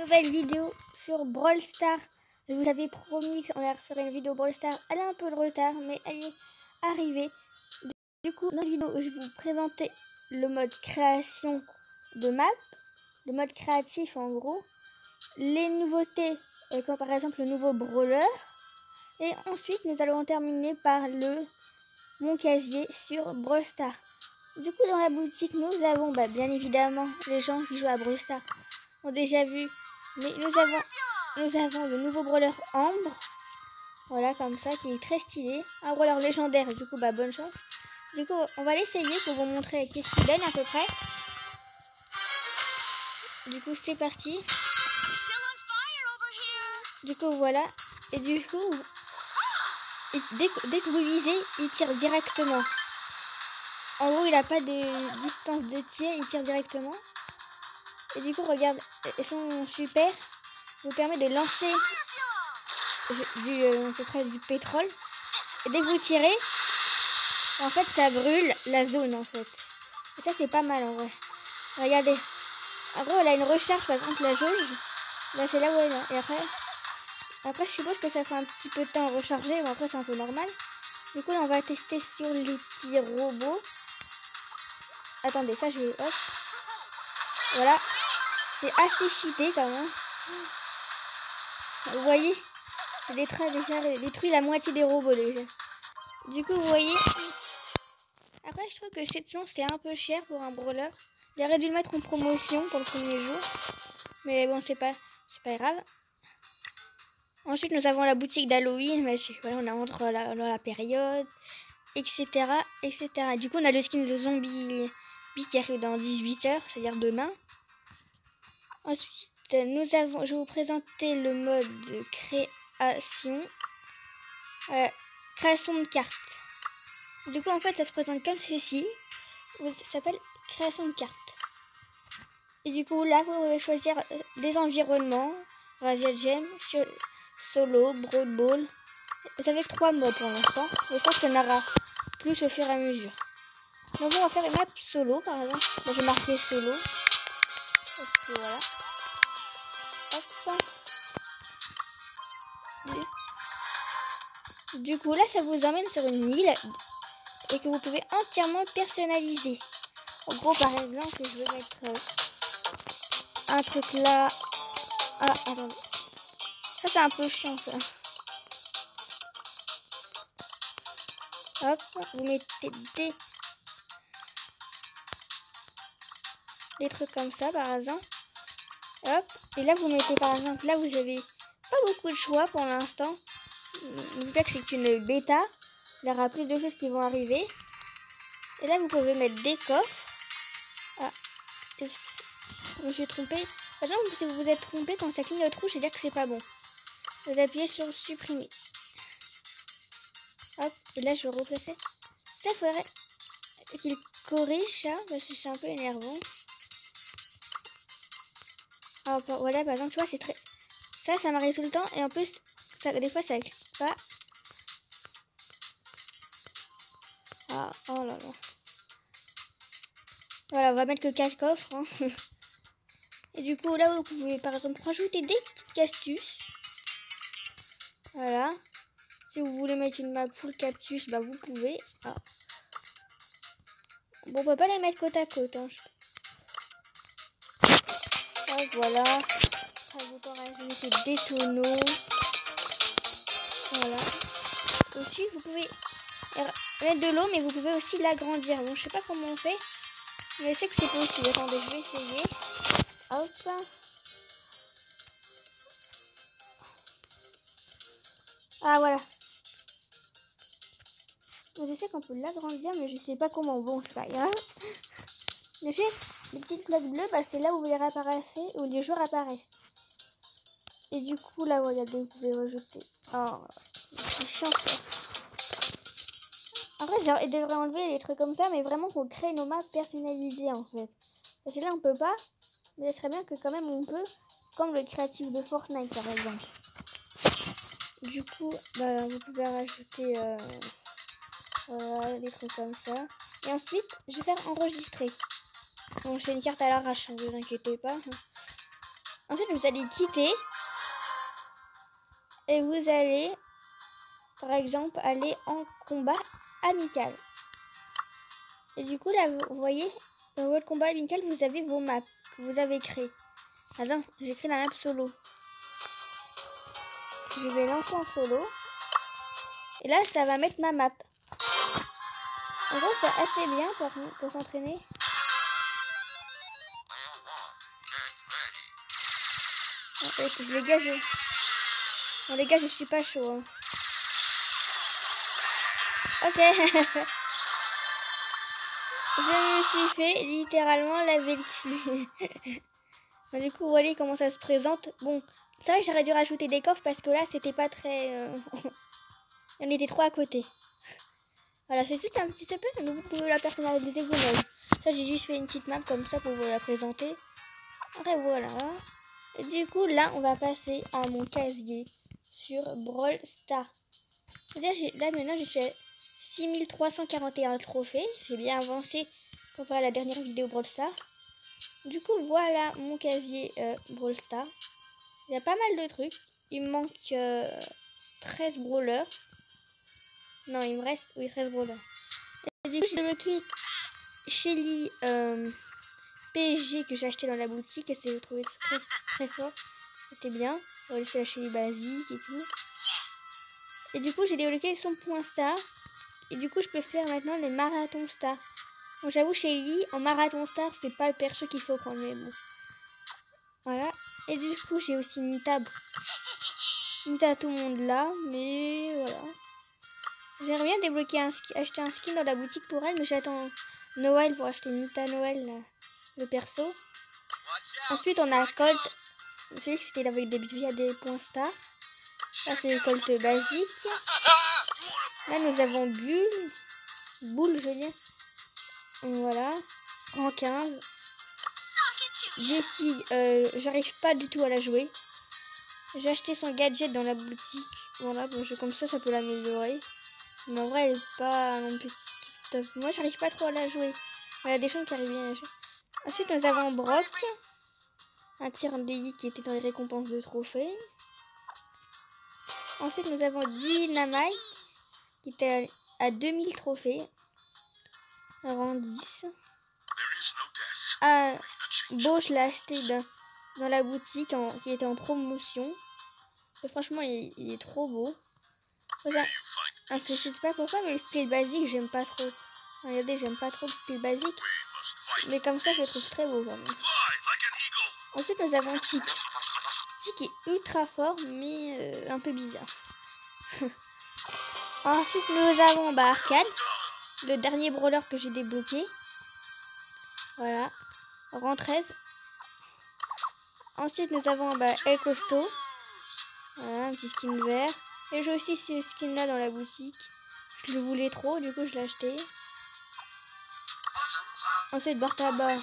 nouvelle vidéo sur Brawl Stars. Je vous avais promis qu'on allait faire une vidéo Brawl Stars. Elle a un peu de retard, mais elle est arrivée. Du coup, dans la vidéo, je vais vous présenter le mode création de map, le mode créatif en gros, les nouveautés, comme par exemple le nouveau brawler. Et ensuite, nous allons terminer par mon casier sur Brawl Stars. Du coup, dans la boutique, nous avons bien évidemment les gens qui jouent à Brawl Stars ont déjà vu, mais nous avons le nouveau brawler Ambre, voilà, comme ça, qui est très stylé, un brawler légendaire. Du coup, bonne chance. Du coup, on va l'essayer pour vous montrer qu'est-ce qu'il donne à peu près. Du coup, c'est parti. Du coup, voilà, et du coup, dès que vous visez, il tire directement. En gros, il n'a pas de distance de tir, il tire directement. Et du coup, regarde, son super vous permet de lancer à peu près du pétrole. Et dès que vous tirez, en fait, ça brûle la zone, en fait. Et ça, c'est pas mal, en vrai. Regardez. En gros, elle a une recharge, par exemple, la jauge. Là, c'est là où elle est. Et après, je suppose que ça fait un petit peu de temps à recharger. Bon, après, c'est un peu normal. Du coup, là, on va tester sur les petits robots. Attendez, ça, je vais... Hop. Voilà. C'est assez cheaté, quand même. Vous voyez, j'ai détruit la moitié des robots, déjà. Du coup, vous voyez... Après, je trouve que 700, c'est un peu cher pour un brawler. J'aurais dû le mettre en promotion pour le premier jour. Mais bon, c'est pas grave. Ensuite, nous avons la boutique d'Halloween. Voilà, on entre dans la période, etc., etc. Du coup, on a le skin de zombie qui arrive dans 18 heures, c'est-à-dire demain. Ensuite, je vais vous présenter le mode de création. Création de cartes. Du coup, en fait, ça se présente comme ceci. Ça s'appelle création de cartes. Et du coup, là, vous pouvez choisir des environnements, Razzia Gem, solo, Brawl Ball. Vous avez 3 modes pour l'instant. Mais je pense qu'il y en aura plus au fur et à mesure. Donc, on va faire une map solo, par exemple. Moi, j'ai marqué solo. Et voilà. Hop. Du coup, là, ça vous emmène sur une île et que vous pouvez entièrement personnaliser. En gros, par exemple, je vais mettre un truc là. Ah, attendez. Ça, c'est un peu chiant, ça. Hop, vous mettez des trucs comme ça, par exemple. Hop, et là, vous mettez, par exemple, là, vous avez pas beaucoup de choix pour l'instant. N'oubliez pas que c'est une bêta. Il y aura plus de choses qui vont arriver. Et là, vous pouvez mettre des coffres. Ah, je me suis trompée. Par exemple, si vous vous êtes trompé, quand ça clignote rouge, c'est-à-dire que c'est pas bon. Vous appuyez sur supprimer. Hop, et là, je vais replacer. Ça, faudrait qu'il corrige ça, parce que c'est un peu énervant. Alors, voilà, par exemple, tu vois, c'est très... Ça m'arrive tout le temps. Et en plus, des fois, ça clique pas. Ah, oh là là. Voilà, on va mettre que 4 coffres. Hein. Et du coup, là, vous pouvez, par exemple, rajouter des petites astuces. Voilà. Si vous voulez mettre une map full cactus, vous pouvez. Ah. Bon, on peut pas les mettre côte à côte. Hein. Hop, voilà. Après, vous pouvez rajouter des tonneaux. Voilà. Aussi, vous pouvez mettre de l'eau, mais vous pouvez aussi l'agrandir. Bon, je sais pas comment on fait, mais je sais que c'est possible. Attendez, je vais essayer. Hop. Ah, voilà. Je sais qu'on peut l'agrandir, mais je sais pas comment. Bon, c'est pas grave. Je sais, les petites plaques bleues, c'est là où les réapparaissez, où les joueurs apparaissent. Et du coup, là, regardez, vous pouvez rajouter. Oh, c'est chiant ça. En vrai, ils devraient enlever les trucs comme ça, mais vraiment pour créer nos maps personnalisées en fait. Parce que là, on peut pas, mais ce serait bien que quand même on peut, comme le créatif de Fortnite par exemple. Du coup, vous pouvez rajouter des trucs comme ça. Et ensuite, je vais faire enregistrer. Donc c'est une carte à l'arrache, ne vous inquiétez pas. Ensuite, vous allez quitter. Et vous allez, par exemple, aller en combat amical. Et du coup, là, vous voyez, dans votre combat amical, vous avez vos maps que vous avez créées. Attends, j'ai créé la map solo. Je vais lancer en solo. Et là, ça va mettre ma map. En gros, c'est assez bien pour s'entraîner. Les gars, bon, les gars, je suis pas chaud. Hein. Ok. Je me suis fait littéralement laver le cul. Bon, du coup, vous voyez comment ça se présente. Bon, c'est vrai que j'aurais dû rajouter des coffres parce que là, c'était pas très... On était trop à côté. Voilà, c'est juste un petit peu, mais vous pouvez la personnaliser vous-même. Ça, j'ai juste fait une petite map comme ça pour vous la présenter. Après, voilà. Et du coup, là, on va passer à mon casier sur Brawl Stars. C'est-à-dire, là, maintenant, je suis à 6341 trophées. J'ai bien avancé comparé à la dernière vidéo Brawl Stars. Du coup, voilà mon casier Brawl Stars. Il y a pas mal de trucs. Il me manque 13 brawlers. Non, il me reste 13 brawlers. Et du coup, j'ai débloqué Shelly PSG que j'ai acheté dans la boutique. Et c'est trouvé très, très fort. C'était bien. On va laisser la Shelly basique et tout. Et du coup, j'ai débloqué son point star. Et du coup, je peux faire maintenant les marathons star. Bon, j'avoue, Shelly, en marathon star, c'est pas le perso qu'il faut prendre. Mais bon. Voilà. Et du coup, j'ai aussi Nita. Nita tout le monde là. Mais voilà. J'aimerais bien débloquer acheter un skin dans la boutique pour elle. Mais j'attends Noël pour acheter Nita Noël, là, le perso. Ensuite, on a Colt. Vous savez que c'était avec des points star. Là, c'est Colt basique. Là, nous avons Boule, je veux dire. Voilà. Rang 15. Jessie, j'arrive pas du tout à la jouer. J'ai acheté son gadget dans la boutique. Voilà, bon, comme ça peut l'améliorer. Mais en vrai, elle est pas non plus top. Moi, j'arrive pas trop à la jouer. Il y a des gens qui arrivent bien à la jouer. Ensuite, nous avons Brock. Un tir DI qui était dans les récompenses de trophées. Ensuite, nous avons Dynamite qui était à 2000 trophées. Rang 10. Ah, Beau, je l'ai acheté dans la boutique qui était en promotion. Et franchement, il est trop beau. Je sais pas pourquoi, mais le style basique, j'aime pas trop. Regardez, j'aime pas trop le style basique. Mais comme ça, je le trouve très beau. Vraiment. Ensuite, nous avons Tic. Tic est ultra fort, mais un peu bizarre. Ensuite, nous avons Arcade, le dernier brawler que j'ai débloqué. Voilà, rang 13. Ensuite, nous avons El Costo. Voilà, un petit skin vert. Et j'ai aussi ce skin là dans la boutique. Je le voulais trop, du coup je l'ai acheté. Ensuite, Bartaba.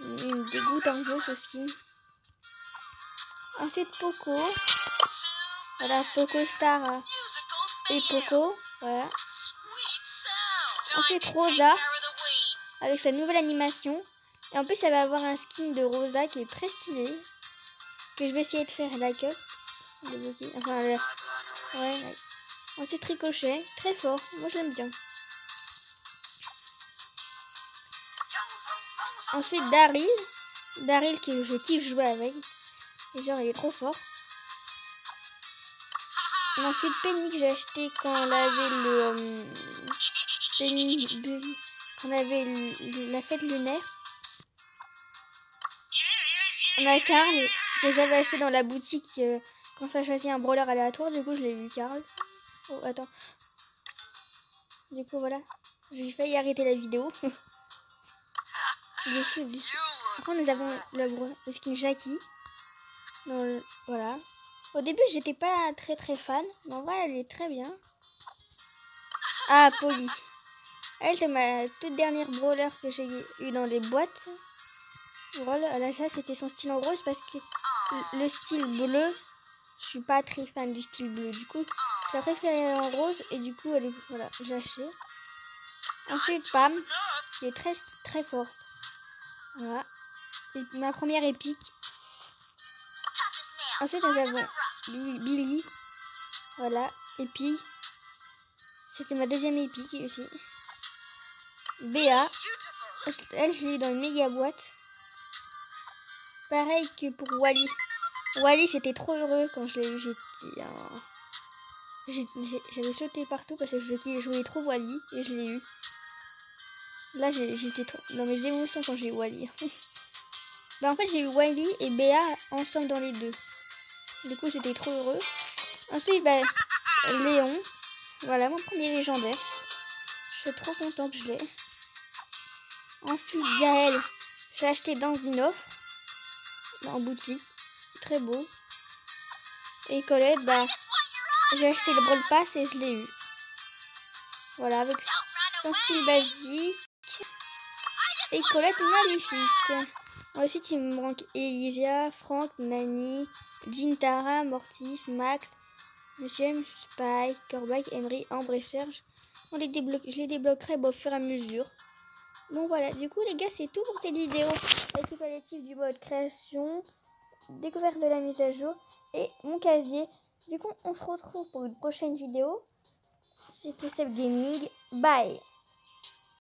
Il me dégoûte un peu ce skin. Ensuite, Poco. Voilà, Poco Star et Poco. Voilà. Ensuite, Rosa. Avec sa nouvelle animation. Et en plus, elle va avoir un skin de Rosa qui est très stylé. Que je vais essayer de faire like up. Enfin, ouais. Ensuite, Ricochet. Très fort. Moi, je l'aime bien. Ensuite, Daryl. Daryl que je kiffe jouer avec. Et genre, il est trop fort. Et ensuite, Penny que j'ai acheté quand on avait quand on avait la fête lunaire. On a Carl que j'avais acheté dans la boutique quand ça choisit un brawler aléatoire. Du coup, je l'ai eu Carl. Oh, attends. Du coup, voilà. J'ai failli arrêter la vidéo. Après, nous avons le skin Jackie. Voilà. Au début, j'étais pas très fan. Mais en vrai, elle est très bien. Ah, Polly. Elle, c'est ma toute dernière brawler que j'ai eu dans les boîtes. Voilà, à l'achat, c'était son style en rose parce que le style bleu, je suis pas très fan du style bleu. Du coup, je l'ai préféré en rose et du coup, voilà, je l'ai acheté. Ensuite, Pam, qui est très forte. Voilà. C'est ma première épique. Ensuite, nous avons Billy. Voilà. Epi. C'était ma deuxième épique aussi. Béa. Elle, je l'ai eu dans une méga boîte. Pareil que pour Wally. Wally, j'étais trop heureux quand je l'ai eu. J'avais sauté partout parce que je jouais trop Wally et je l'ai eu. Là, j'étais trop dans mes émotions quand j'ai eu Wally. Bah, en fait, j'ai eu Wally et Béa ensemble dans les deux. Du coup, j'étais trop heureux. Ensuite, bah, Léon. Voilà, mon premier légendaire. Je suis trop contente que je l'ai. Ensuite, Gaël. J'ai acheté dans une offre. En boutique. Très beau. Et Colette, bah, j'ai acheté le Brawl Pass et je l'ai eu. Voilà, avec son style basique. Et Colette magnifique. Ensuite, il me manque Elysia, Franck, Nani, Gintara, Mortis, Max, Monsieur, Spike, Corbac, Emery, Ambre et Serge. Je les débloquerai au fur et à mesure. Bon voilà, du coup les gars, c'est tout pour cette vidéo. Récapitulatif du mode création, découverte de la mise à jour et mon casier. Du coup, on se retrouve pour une prochaine vidéo. C'était Seb Gaming. Bye!